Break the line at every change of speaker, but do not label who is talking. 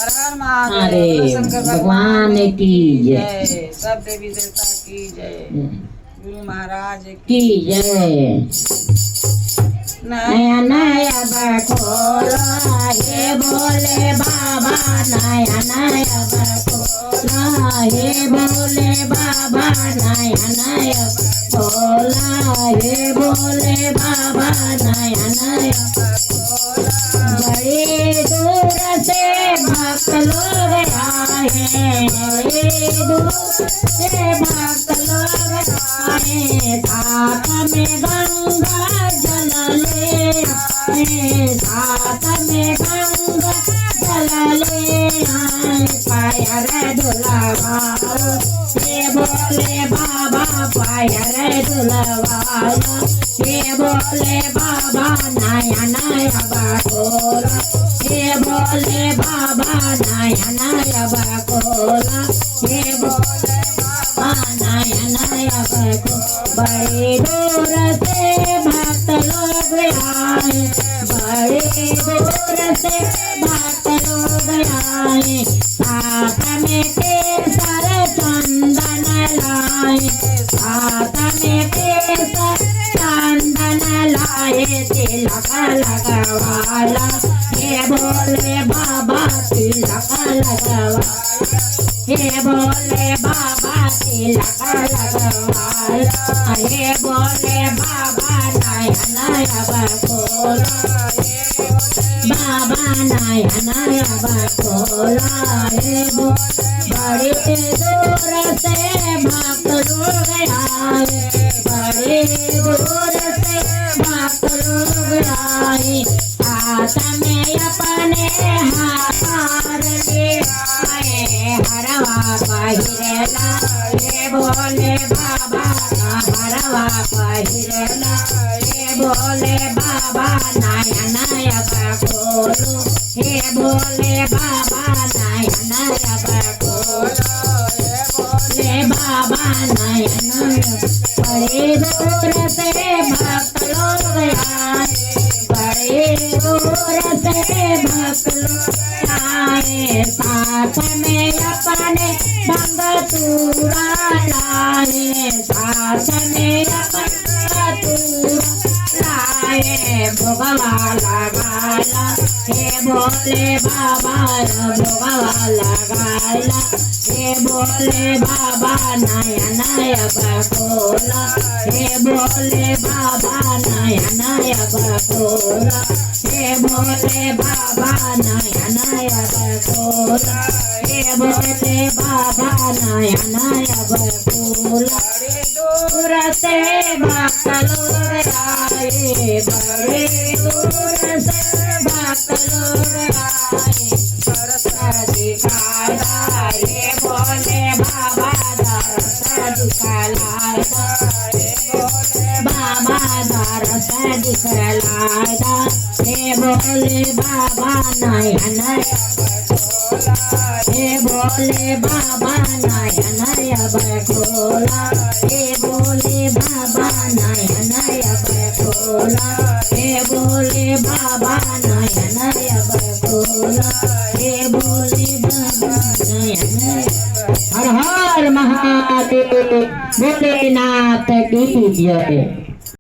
हर हर महादेव।
अरे
शंकर
भगवान की जय।
जय। सब देवी देवता की जय। गुरु महाराज
की जय। नया नया बखोला हे भोले बाबा, नया नया बखोला हे भोले बाबा, नया नया बखोला हे भोले बाबा, नया नया बखोला। बड़ी दूर से भक्त लोग आए, बड़ी दूर से भक्त लोग आए, साथ में गंगा जल ले आए, साथ में गंगा जल ले आए। पैर धुलवाओ हे भोले बाबा, पैर धुलवाओ हे भोले बाबा, नया नया बखोला हे भोले बाबा, नया नया बखोला हे भोले बाबा, नया नया बखोला। बड़ी दूर से भक्त लोग आए, बड़ी दूर से भक्त लोग आए, साथ में केसर चंदन लाए, साथ में केसर चंदन लाए, तिलक लगवाला हे भोले बाबा, तिलक लगवाला हे भोले बाबा, तिलक लगवाला हे भोले बाबा, नया नया बखोला बाबा, नया नया बखोला हे भोले। बड़ी दूर से भक्त लोग आए, बड़ी दूर से भक्त लोग आए, साथ में अपने हार ले आए, हरवा पहिरेला हे भोले बाबा, हरवा पहिरेला हे भोले बाबा, नया नया बखोलो हे भोले बाबा, नया नया बखोलो हे भोले बाबा, नया नया। बड़ी दूर से भक्त लोग आए, बड़ी दूर से भक्त लोग आए, साथ में अपने भंगतूरा लाए, साथ में अपने भंगतूरा लाए, भोगवा लगाला हे भोले बाबा, भोगवा लगाला हे भोले बाबा, नया नया बखोला हे भोले बाबा, नया नया बखोला हे भोले बाबा, नया नया बखोला हे भोले बाबा, नया नया बखोला। दूर से भक्त लोग आए, बड़े दूर से भक्त लोग आए, दरस दिखाया हे भोले बाबा, दरस दिखाया हे भोले बाबा, दरस दिखाया हे भोले बाबा, नया नया बखोला हे भोले बाबा, नया नया बखोला हे भोले बाबा, नया नया बखोला हे भोले बाबा, नया नया बखोला हे भोले बाबा, नया नया। हर हर महादेव, भोलेनाथ की जय।